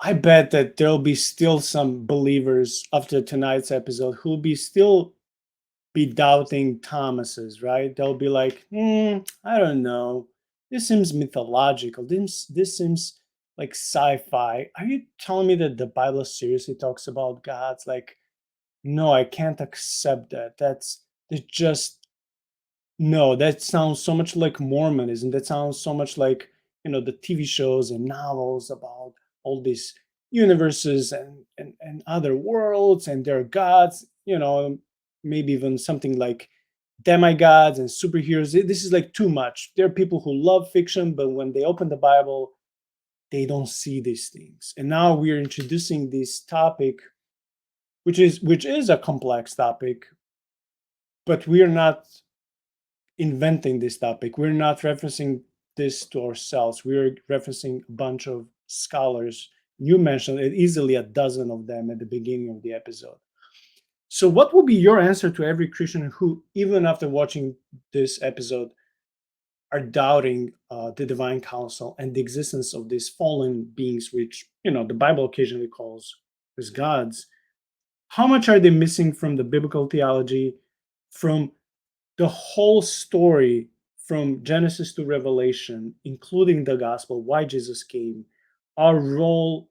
I bet that there'll be still some believers after tonight's episode who'll be still be doubting Thomas's, right? They'll be like, I don't know. This seems mythological. This seems like sci-fi. Are you telling me that the Bible seriously talks about gods? Like, no, I can't accept that. That's just no, that sounds so much like Mormonism. That sounds so much like, the TV shows and novels about all these universes and other worlds and their gods, maybe even something like demigods and superheroes. This is like too much. There are people who love fiction, but when they open the Bible, they don't see these things. And now we're introducing this topic, which is a complex topic, but we're not inventing this topic. We're not referencing this to ourselves. We're referencing a bunch of scholars. You mentioned it, easily a dozen of them at the beginning of the episode. So, what would be your answer to every Christian who, even after watching this episode, are doubting the divine counsel and the existence of these fallen beings, which the Bible occasionally calls as gods? How much are they missing from the biblical theology, from the whole story from Genesis to Revelation, including the gospel, why Jesus came, our role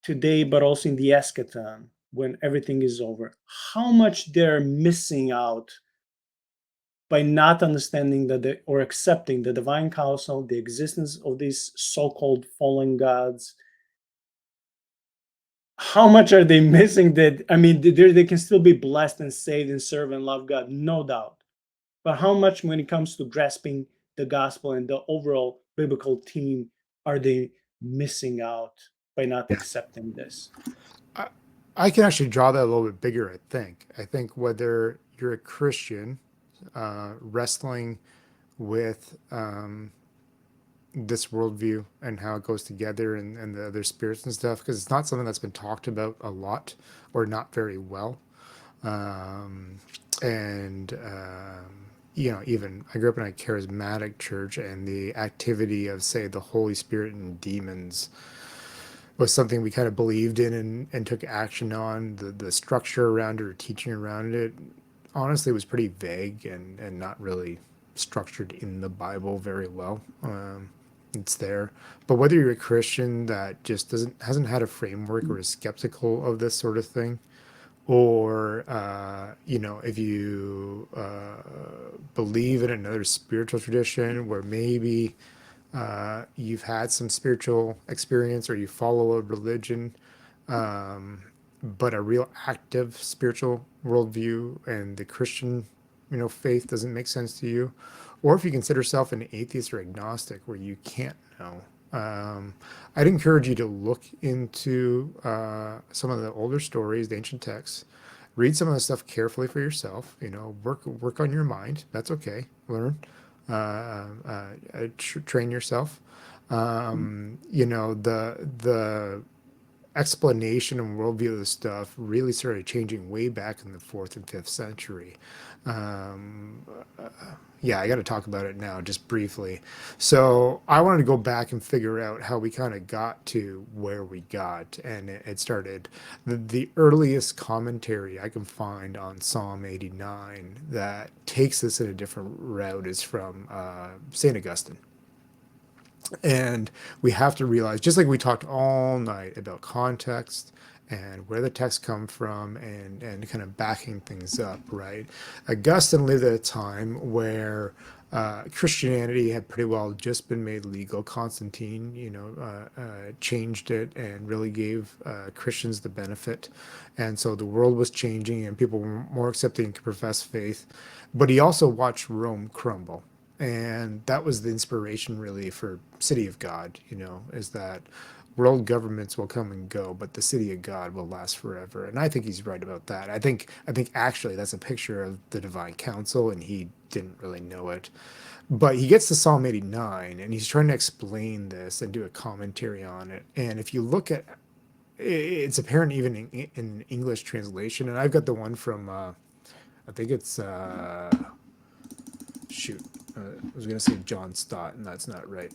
today, but also in the eschaton when everything is over, how much they're missing out by not understanding or accepting the divine counsel, the existence of these so-called fallen gods. How much are they missing that? I mean, they can still be blessed and saved and serve and love God, no doubt. But how much, when it comes to grasping the gospel and the overall biblical theme, are they missing out by not Yeah. accepting this? I, I can actually draw that a little bit bigger, I think. I think whether you're a Christian wrestling with this worldview and how it goes together and the other spirits and stuff, because it's not something that's been talked about a lot or not very well. Um, and even I grew up in a charismatic church, and the activity of, say, the Holy Spirit and demons was something we kind of believed in and took action on. The structure around it or teaching around it honestly was pretty vague and not really structured in the Bible very well. It's there, but whether you're a Christian that just doesn't hasn't had a framework or is skeptical of this sort of thing, or if you believe in another spiritual tradition where maybe you've had some spiritual experience or you follow a religion, um, but a real active spiritual worldview and the Christian, faith doesn't make sense to you, or if you consider yourself an atheist or agnostic where you can't know. I'd encourage you to look into some of the older stories, the ancient texts. Read some of the stuff carefully for yourself. Work on your mind. That's okay. Learn, train yourself. The explanation and worldview of the stuff really started changing way back in the fourth and fifth century. Um, yeah, I got to talk about it now, just briefly. So I wanted to go back and figure out how we kind of got to where we got, and it started. The earliest commentary I can find on Psalm 89 that takes this in a different route is from Saint Augustine. And we have to realize, just like we talked all night about context and where the text come from and kind of backing things up, right? Augustine lived at a time where Christianity had pretty well just been made legal. Constantine, changed it and really gave Christians the benefit. And so the world was changing and people were more accepting and could profess faith. But he also watched Rome crumble, and that was the inspiration really for City of God, is that world governments will come and go, but the city of God will last forever. And I think he's right about that. I think actually that's a picture of the divine council, and he didn't really know it. But he gets to Psalm 89 and he's trying to explain this and do a commentary on it. And if you look at, it's apparent even in English translation, and I've got the one from I think it's shoot, I was gonna say John Stott, and that's not right.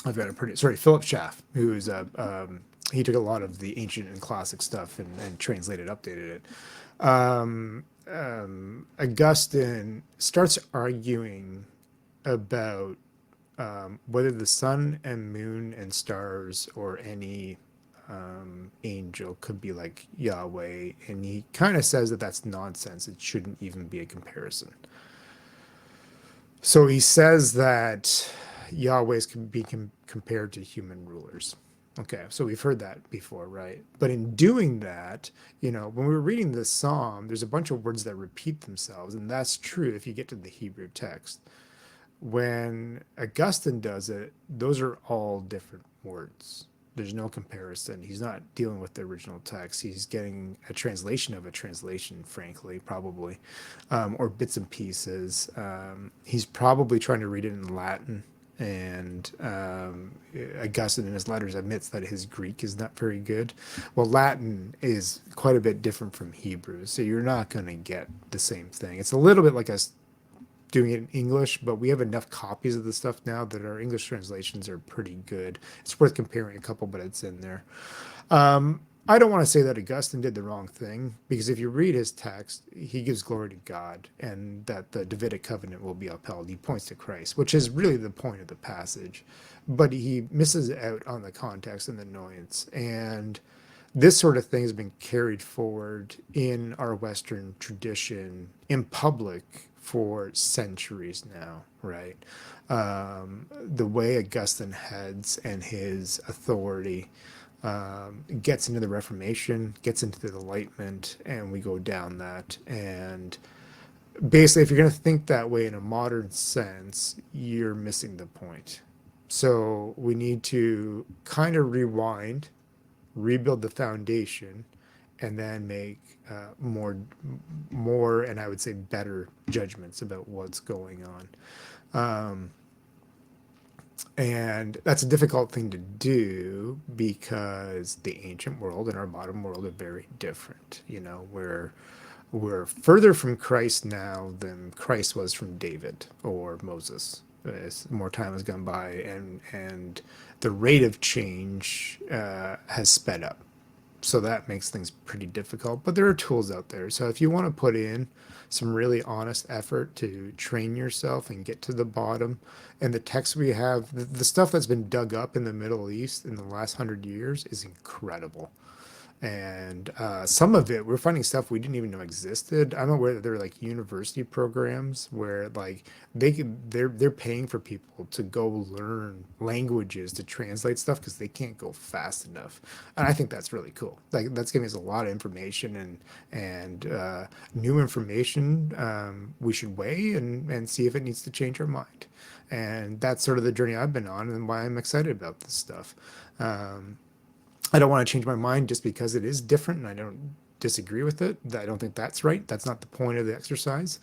I've got a pretty sorry Philip Schaff, who is a he took a lot of the ancient and classic stuff and translated, updated it. Augustine starts arguing about whether the sun and moon and stars or any angel could be like Yahweh, and he kind of says that that's nonsense. It shouldn't even be a comparison. So he says that Yahweh's can be compared to human rulers. Okay, so we've heard that before, right? But in doing that, when we were reading this psalm, there's a bunch of words that repeat themselves, and that's true if you get to the Hebrew text. When Augustine does it, those are all different words. There's no comparison. He's not dealing with the original text. He's getting a translation of a translation, frankly, probably, or bits and pieces. He's probably trying to read it in Latin. And Augustine, in his letters, admits that his Greek is not very good. Well, Latin is quite a bit different from Hebrew, so you're not going to get the same thing. It's a little bit like us doing it in English, but we have enough copies of the stuff now that our English translations are pretty good. It's worth comparing a couple, but it's in there. I don't want to say that Augustine did the wrong thing, because if you read his text, he gives glory to God and that the Davidic covenant will be upheld. He points to Christ, which is really the point of the passage, but he misses out on the context and the annoyance. And this sort of thing has been carried forward in our Western tradition in public for centuries now, right? The way Augustine heads and his authority gets into the Reformation, gets into the Enlightenment, and we go down that. And basically, if you're going to think that way in a modern sense, you're missing the point. So we need to kind of rewind, rebuild the foundation, and then make more, and I would say better judgments about what's going on. And that's a difficult thing to do because the ancient world and our modern world are very different. We're further from Christ now than Christ was from David or Moses. As more time has gone by, and the rate of change has sped up. So that makes things pretty difficult, but there are tools out there. So if you want to put in some really honest effort to train yourself and get to the bottom, and the text we have, the stuff that's been dug up in the Middle East in the last 100 years is incredible. And some of it, we're finding stuff we didn't even know existed. I'm aware that there are like university programs where like they're paying for people to go learn languages to translate stuff because they can't go fast enough. And I think that's really cool. Like that's giving us a lot of information and new information we should weigh and see if it needs to change our mind. And that's sort of the journey I've been on and why I'm excited about this stuff. I don't want to change my mind just because it is different and I don't disagree with it. I don't think that's right. That's not the point of the exercise.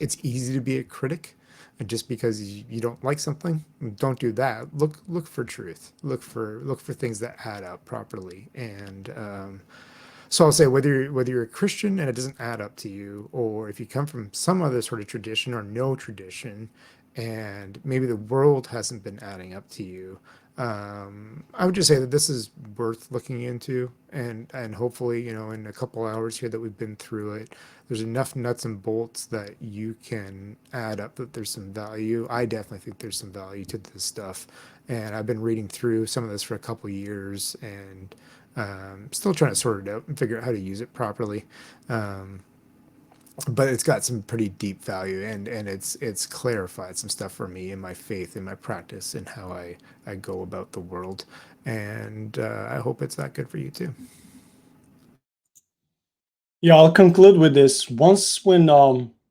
It's easy to be a critic, and just because you don't like something, don't do that. Look for truth. Look for things that add up properly. And so I'll say whether you're a Christian and it doesn't add up to you, or if you come from some other sort of tradition or no tradition, and maybe the world hasn't been adding up to you, I would just say that this is worth looking into, and hopefully, in a couple hours here that we've been through it, there's enough nuts and bolts that you can add up that there's some value. I definitely think there's some value to this stuff, and I've been reading through some of this for a couple years, and still trying to sort it out and figure out how to use it properly. Um, but it's got some pretty deep value, and it's clarified some stuff for me in my faith, in my practice, and how I go about the world. And I hope it's that good for you too. Yeah, I'll conclude with this. Once when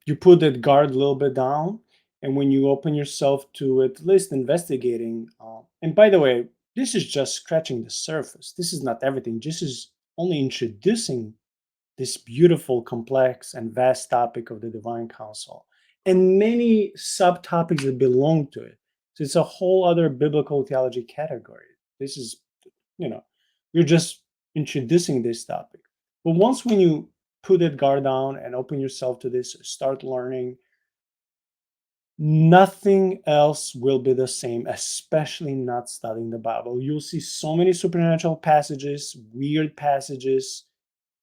you put that guard a little bit down, and when you open yourself to at least investigating, and by the way, this is just scratching the surface. This is not everything. This is only introducing this beautiful, complex, and vast topic of the divine council, and many subtopics that belong to it. So it's a whole other biblical theology category. This is, you know, you're just introducing this topic. But once when you put that guard down and open yourself to this, start learning, Nothing else will be the same, especially not studying the Bible. You'll see so many supernatural passages, weird passages,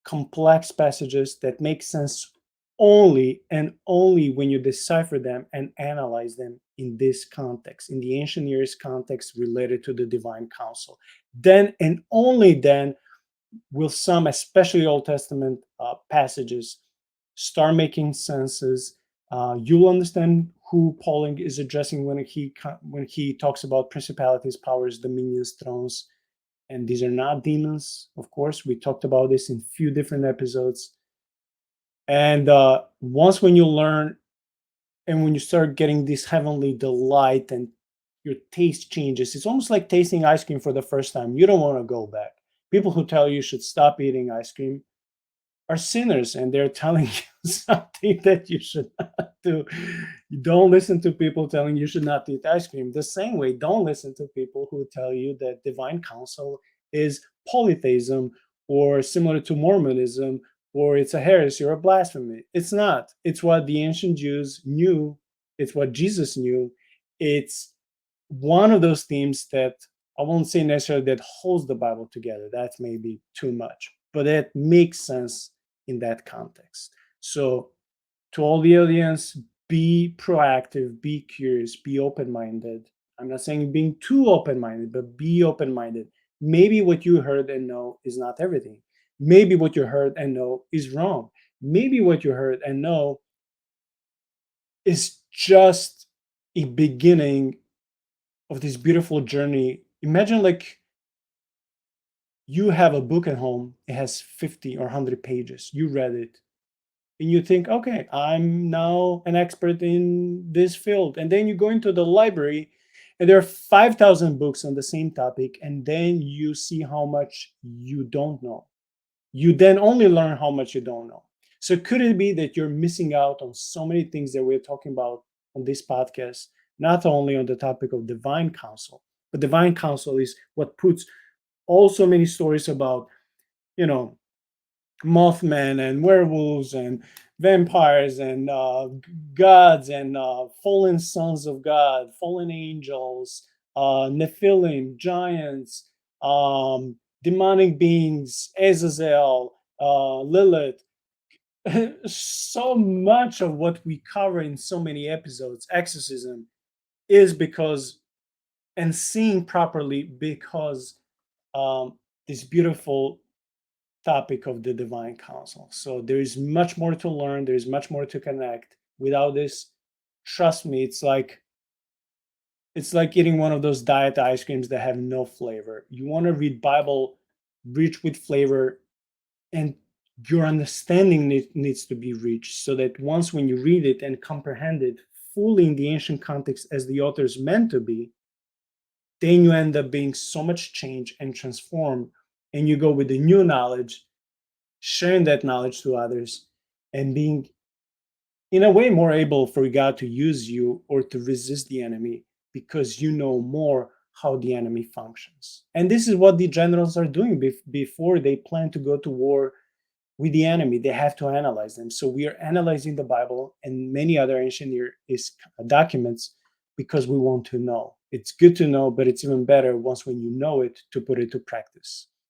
complex passages that make sense only and only when you decipher them and analyze them in this context, in the ancient Near East context related to the divine council. Then and only then will some, especially Old Testament passages, start making senses. You'll understand who Paul is addressing when he talks about principalities, powers, dominions, thrones, and these are not demons. Of course, we talked about this in a few different episodes. And once when you learn and when you start getting this heavenly delight and your taste changes, it's almost like tasting ice cream for the first time. You don't want to go back. People who tell you should stop eating ice cream are sinners, and they're telling you something that you should not do. You don't listen to people telling you should not eat ice cream. The same way, don't listen to people who tell you that divine counsel is polytheism or similar to Mormonism or it's a heresy or a blasphemy. It's not. It's what the ancient Jews knew. It's what Jesus knew. It's one of those themes that I won't say necessarily that holds the Bible together. That's maybe too much, but it makes sense in that context. So, to all the audience, be proactive, be curious, be open minded. I'm not saying being too open minded, but be open minded. Maybe what you heard and know is not everything. Maybe what you heard and know is wrong. Maybe what you heard and know is just a beginning of this beautiful journey. Imagine like you have a book at home, it has 50 or 100 pages. You read it and you think, okay, I'm now an expert in this field. And then you go into the library and there are 5,000 books on the same topic. And then you see how much you don't know. You then only learn how much you don't know. So could it be that you're missing out on so many things that we're talking about on this podcast, not only on the topic of divine counsel, but divine counsel is what puts also many stories about, you know, Mothman and werewolves and vampires and gods and fallen sons of God, fallen angels, Nephilim, giants, demonic beings, Azazel, Lilith. So much of what we cover in so many episodes, exorcism, is because and seeing properly because this beautiful topic of the divine counsel. So there is much more to learn. There is much more to connect. Without this, trust me, it's like eating one of those diet ice creams that have no flavor. You want to read Bible rich with flavor, and your understanding needs to be rich so that once when you read it and comprehend it fully in the ancient context as the author is meant to be, then you end up being so much change and transformed, and you go with the new knowledge, sharing that knowledge to others, and being in a way more able for God to use you or to resist the enemy because you know more how the enemy functions. And this is what the generals are doing before they plan to go to war with the enemy. They have to analyze them. So we are analyzing the Bible and many other ancient Near East documents because we want to know. It's good to know, but it's even better once when you know it to put it to practice.